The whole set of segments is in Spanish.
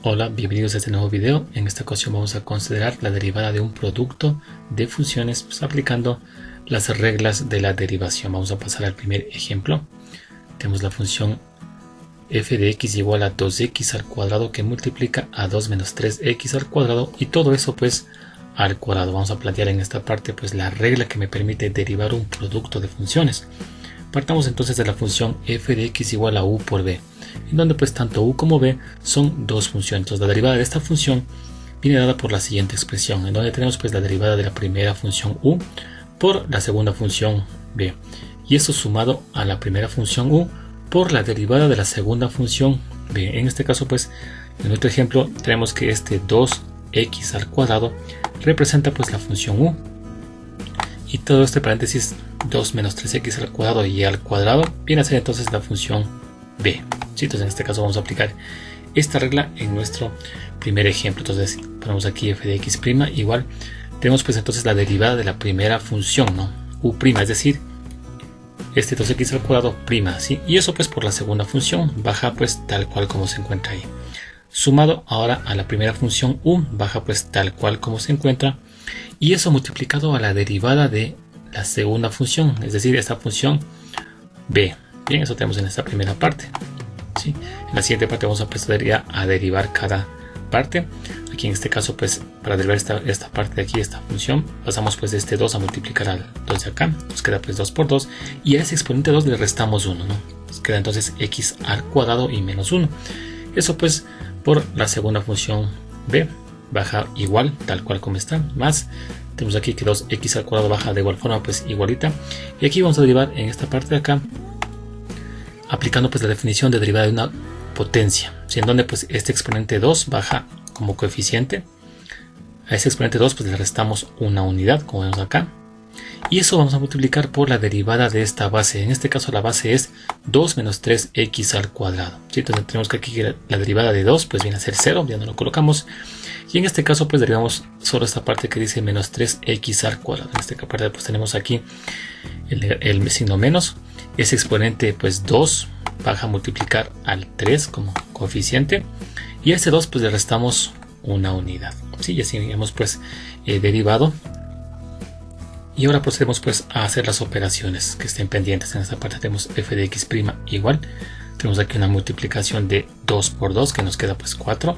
Hola, bienvenidos a este nuevo video. En esta ocasión vamos a considerar la derivada de un producto de funciones aplicando las reglas de la derivación. Vamos a pasar al primer ejemplo. Tenemos la función f de x igual a 2x al cuadrado que multiplica a 2 menos 3x al cuadrado y todo eso pues al cuadrado. Vamos a plantear en esta parte pues la regla que me permite derivar un producto de funciones. Partamos entonces de la función f de x igual a u por b, en donde pues tanto u como b son dos funciones. Entonces la derivada de esta función viene dada por la siguiente expresión, en donde tenemos pues la derivada de la primera función u por la segunda función b, y eso sumado a la primera función u por la derivada de la segunda función b. En este caso pues en nuestro ejemplo tenemos que este 2x al cuadrado representa pues la función u, y todo este paréntesis 2 menos 3x al cuadrado y al cuadrado viene a ser entonces la función b. ¿Sí? Entonces en este caso vamos a aplicar esta regla en nuestro primer ejemplo. Entonces ponemos aquí f de x' igual, tenemos pues entonces la derivada de la primera función, ¿no? u', es decir, este 2x al cuadrado prima, ¿sí? Y eso pues por la segunda función baja pues tal cual como se encuentra ahí. Sumado ahora a la primera función u baja pues tal cual como se encuentra, y eso multiplicado a la derivada de la segunda función, es decir, esta función b. Bien, eso tenemos en esta primera parte, ¿sí? En la siguiente parte vamos a proceder ya a derivar cada parte. Aquí en este caso pues para derivar esta parte de aquí, esta función, pasamos pues de este 2 a multiplicar al 2 de acá, nos queda pues 2 por 2, y a ese exponente 2 le restamos 1, ¿no? Nos queda entonces x al cuadrado y menos 1. Eso pues por la segunda función b baja igual, tal cual como está, más tenemos aquí que 2x al cuadrado baja de igual forma pues igualita, y aquí vamos a derivar en esta parte de acá aplicando pues la definición de derivada de una potencia, ¿sí? En donde pues este exponente 2 baja como coeficiente, a ese exponente 2 pues le restamos una unidad como vemos acá, y eso vamos a multiplicar por la derivada de esta base. En este caso la base es 2 menos 3x al cuadrado, ¿sí? Entonces tenemos que aquí la derivada de 2 pues viene a ser 0, ya no lo colocamos, y en este caso pues derivamos solo esta parte que dice menos 3x al cuadrado. En esta parte pues tenemos aquí el signo menos, ese exponente pues 2 baja a multiplicar al 3 como coeficiente, y a ese 2 pues le restamos una unidad, ¿sí? Y así hemos pues derivado. Y ahora procedemos pues a hacer las operaciones que estén pendientes. En esta parte tenemos f de x' igual, tenemos aquí una multiplicación de 2 por 2 que nos queda pues 4.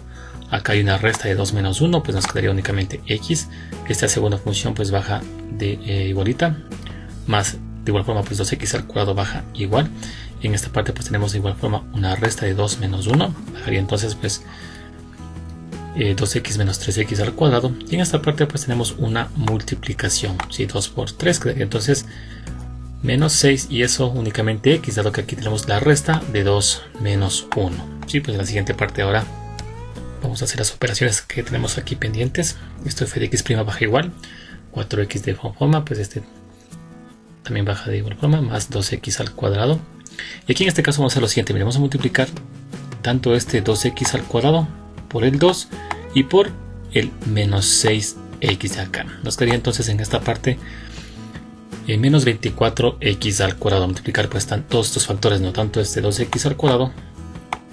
Acá hay una resta de 2 menos 1, pues nos quedaría únicamente x. Esta segunda función pues baja de igualita, más de igual forma pues 2x al cuadrado baja igual. Y en esta parte pues tenemos de igual forma una resta de 2 menos 1, bajaría entonces pues 2x menos 3x al cuadrado, y en esta parte pues tenemos una multiplicación, ¿sí? 2 por 3 quedaría entonces menos 6, y eso únicamente x, dado que aquí tenemos la resta de 2 menos 1, ¿sí? Pues en la siguiente parte ahora vamos a hacer las operaciones que tenemos aquí pendientes. Esto f de x' baja igual, 4x de igual forma, pues este también baja de igual forma, más 2x al cuadrado, y aquí en este caso vamos a hacer lo siguiente. Mira, vamos a multiplicar tanto este 2x al cuadrado por el 2 y por el menos 6x de acá. Nos quedaría entonces en esta parte menos 24x al cuadrado. Multiplicar pues todos estos factores, no tanto este 2x al cuadrado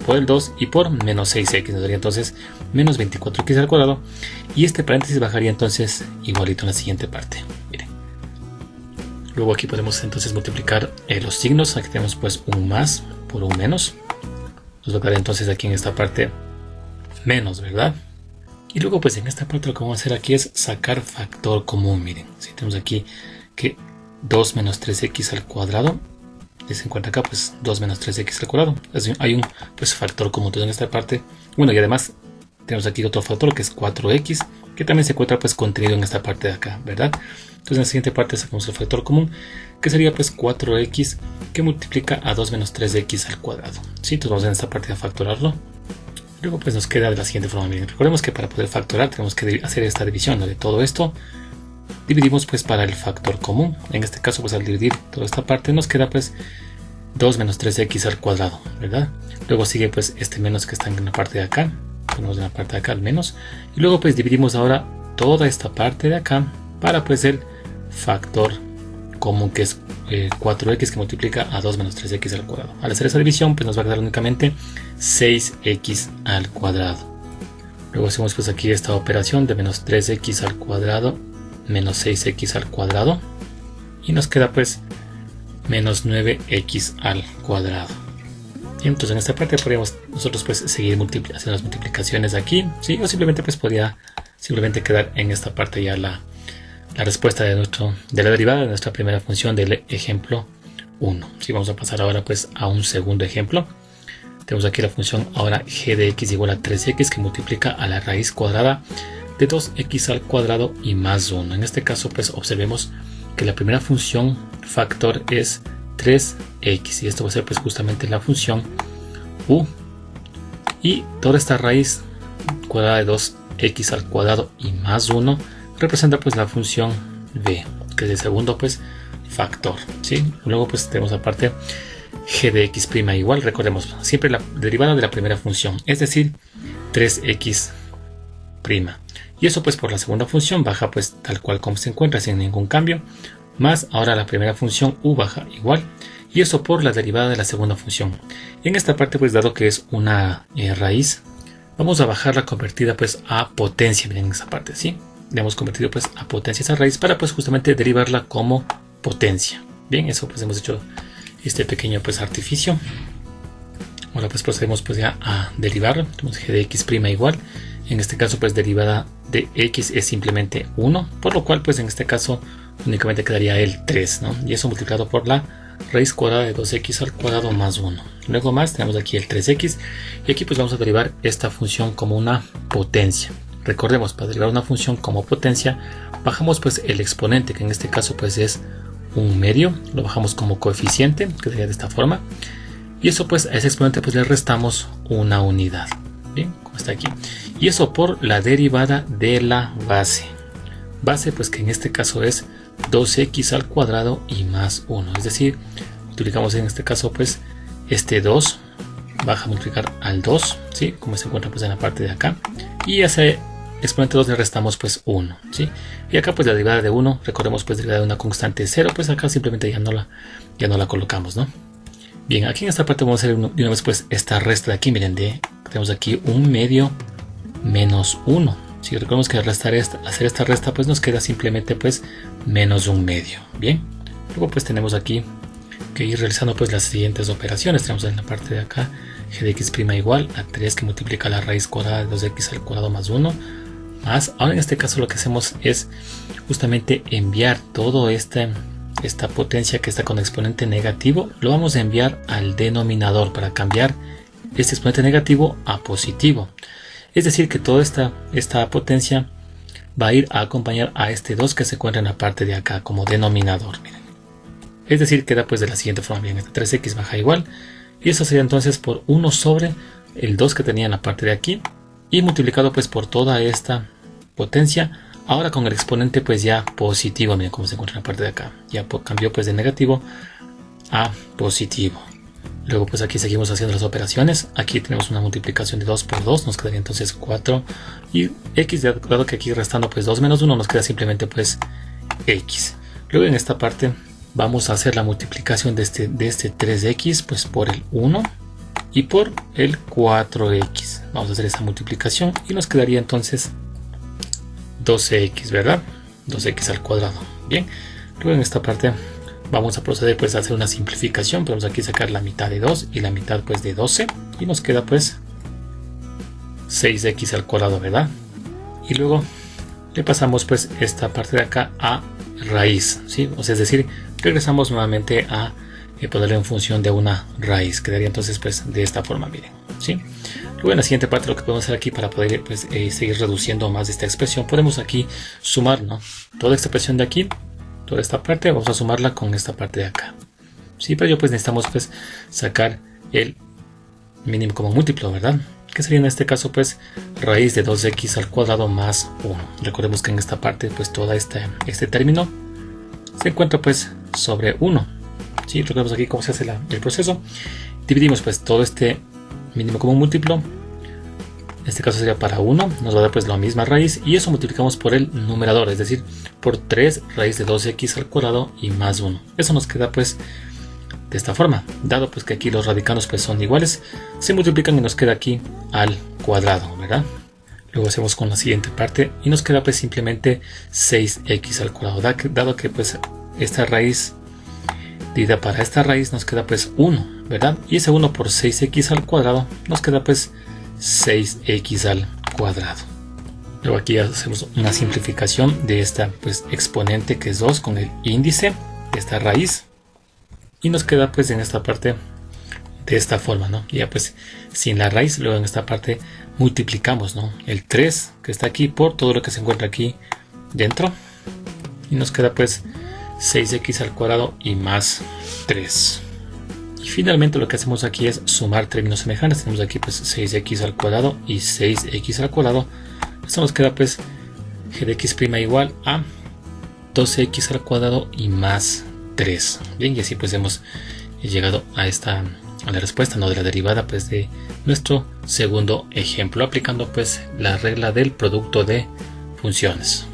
por el 2 y por menos 6x. Nos daría entonces menos 24x al cuadrado, y este paréntesis bajaría entonces igualito en la siguiente parte. Miren. Luego aquí podemos entonces multiplicar los signos. Aquí tenemos pues un más por un menos. Nos tocaría entonces aquí en esta parte menos, ¿verdad? Y luego pues en esta parte lo que vamos a hacer aquí es sacar factor común. Miren, si tenemos aquí que 2 menos 3x al cuadrado, se encuentra acá pues 2 menos 3x al cuadrado, hay un pues factor común. Entonces en esta parte, bueno, y además tenemos aquí otro factor que es 4x, que también se encuentra pues contenido en esta parte de acá, ¿verdad? Entonces en la siguiente parte sacamos el factor común, que sería pues 4x que multiplica a 2 menos 3x al cuadrado, ¿sí? Entonces vamos en esta parte a factorarlo. Luego pues nos queda de la siguiente forma. Miren, recordemos que para poder factorar tenemos que hacer esta división, ¿no? De todo esto dividimos pues para el factor común. En este caso pues al dividir toda esta parte nos queda pues 2 menos 3x al cuadrado, ¿verdad? Luego sigue pues este menos que está en la parte de acá, ponemos en la parte de acá el menos, y luego pues dividimos ahora toda esta parte de acá para pues el factor común, que es 4x que multiplica a 2 menos 3x al cuadrado. Al hacer esa división pues nos va a quedar únicamente 6x al cuadrado. Luego hacemos pues aquí esta operación de menos 3x al cuadrado menos 6x al cuadrado y nos queda pues menos 9x al cuadrado. Y entonces en esta parte podríamos nosotros pues seguir haciendo las multiplicaciones aquí, ¿sí? O simplemente pues podría simplemente quedar en esta parte ya la respuesta de la derivada de nuestra primera función del ejemplo 1. ¿Sí? Vamos a pasar ahora pues a un segundo ejemplo. Tenemos aquí la función ahora g de x igual a 3x que multiplica a la raíz cuadrada de 2x al cuadrado y más 1. En este caso pues observemos que la primera función factor es 3x y esto va a ser pues justamente la función u, y toda esta raíz cuadrada de 2x al cuadrado y más 1 representa pues la función b, que es el segundo pues factor, ¿sí? Luego pues tenemos aparte g de x' igual, recordemos siempre la derivada de la primera función, es decir 3x', y eso pues por la segunda función baja pues tal cual como se encuentra sin ningún cambio, más ahora la primera función u baja igual, y eso por la derivada de la segunda función. En esta parte pues dado que es una raíz, vamos a bajar la convertida pues a potencia. Miren en esa parte, ¿sí? Le hemos convertido pues a potencia esa raíz para pues justamente derivarla como potencia. Bien, eso pues hemos hecho este pequeño pues artificio. Ahora pues procedemos pues ya a derivarlo. Tenemos g de x' igual. En este caso pues derivada de x es simplemente 1, por lo cual pues en este caso únicamente quedaría el 3, ¿no? Y eso multiplicado por la raíz cuadrada de 2x al cuadrado más 1. Luego más tenemos aquí el 3x y aquí pues vamos a derivar esta función como una potencia. Recordemos, para derivar una función como potencia bajamos pues el exponente, que en este caso pues es un medio, lo bajamos como coeficiente, que sería de esta forma, y eso pues a ese exponente pues le restamos una unidad. Bien, como está aquí, y eso por la derivada de la base pues que en este caso es 2x al cuadrado y más 1, es decir, multiplicamos en este caso pues este 2 baja a multiplicar al 2, ¿sí? Como se encuentra pues en la parte de acá, y a ese exponente 2 le restamos pues 1, ¿sí? Y acá pues la derivada de 1, recordemos pues derivada de una constante 0, pues acá simplemente ya no la colocamos, ¿no? Bien, aquí en esta parte vamos a hacer de una vez pues esta resta de aquí, miren, tenemos aquí un medio menos 1. Si recordemos que al hacer esta resta pues nos queda simplemente pues menos un medio. Bien, luego pues tenemos aquí que ir realizando pues las siguientes operaciones. Tenemos en la parte de acá g de x' igual a 3 que multiplica la raíz cuadrada de 2x al cuadrado más 1, más, ahora en este caso lo que hacemos es justamente enviar toda esta potencia que está con exponente negativo, lo vamos a enviar al denominador para cambiar este exponente negativo a positivo. Es decir que toda esta potencia va a ir a acompañar a este 2 que se encuentra en la parte de acá como denominador. Miren. Es decir, queda pues de la siguiente forma. Bien, este 3x baja igual. Y eso sería entonces por 1 sobre el 2 que tenía en la parte de aquí. Y multiplicado pues por toda esta potencia. Ahora con el exponente pues ya positivo. Miren cómo se encuentra en la parte de acá. Ya cambió pues de negativo a positivo. Luego pues aquí seguimos haciendo las operaciones. Aquí tenemos una multiplicación de 2 por 2. Nos quedaría entonces 4. Y x, dado que aquí restando pues 2 menos 1 nos queda simplemente pues x. Luego en esta parte vamos a hacer la multiplicación de este 3x pues por el 1 y por el 4x. Vamos a hacer esa multiplicación y nos quedaría entonces 12x, ¿verdad? 2x al cuadrado. Bien. Luego en esta parte vamos a proceder pues a hacer una simplificación. Podemos aquí sacar la mitad de 2 y la mitad pues de 12 y nos queda pues 6x al cuadrado, ¿verdad? Y luego le pasamos pues esta parte de acá a raíz, ¿sí? O sea, es decir, regresamos nuevamente a ponerle en función de una raíz. Quedaría entonces pues de esta forma, miren, ¿sí? Luego en la siguiente parte lo que podemos hacer aquí para poder pues seguir reduciendo más esta expresión, podemos aquí sumar, ¿no? Toda esta expresión de aquí, toda esta parte vamos a sumarla con esta parte de acá, sí, pero yo pues necesitamos pues sacar el mínimo común múltiplo, ¿verdad? Que sería en este caso pues raíz de 2x al cuadrado más 1. Recordemos que en esta parte pues todo este término se encuentra pues sobre 1, ¿sí? Recordemos aquí cómo se hace el proceso. Dividimos pues todo este mínimo común múltiplo, en este caso sería para 1, nos va a dar pues la misma raíz y eso multiplicamos por el numerador, es decir, por 3 raíz de 2x al cuadrado y más 1. Eso nos queda pues de esta forma, dado pues que aquí los radicanos pues son iguales, se multiplican y nos queda aquí al cuadrado, ¿verdad? Luego hacemos con la siguiente parte y nos queda pues simplemente 6x al cuadrado, dado que pues esta raíz dividida para esta raíz nos queda pues 1, ¿verdad? Y ese 1 por 6x al cuadrado nos queda pues 6x al cuadrado. Luego aquí hacemos una simplificación de esta pues exponente que es 2 con el índice de esta raíz y nos queda pues en esta parte de esta forma, ¿no? Ya pues sin la raíz, luego en esta parte multiplicamos, ¿no? El 3 que está aquí por todo lo que se encuentra aquí dentro y nos queda pues 6x al cuadrado y más 3. Y finalmente lo que hacemos aquí es sumar términos semejantes. Tenemos aquí pues 6x al cuadrado y 6x al cuadrado. Esto nos queda pues g de x' igual a 12x al cuadrado y más 3. Bien, y así pues hemos llegado a la respuesta, ¿no? De la derivada pues de nuestro segundo ejemplo, aplicando pues la regla del producto de funciones.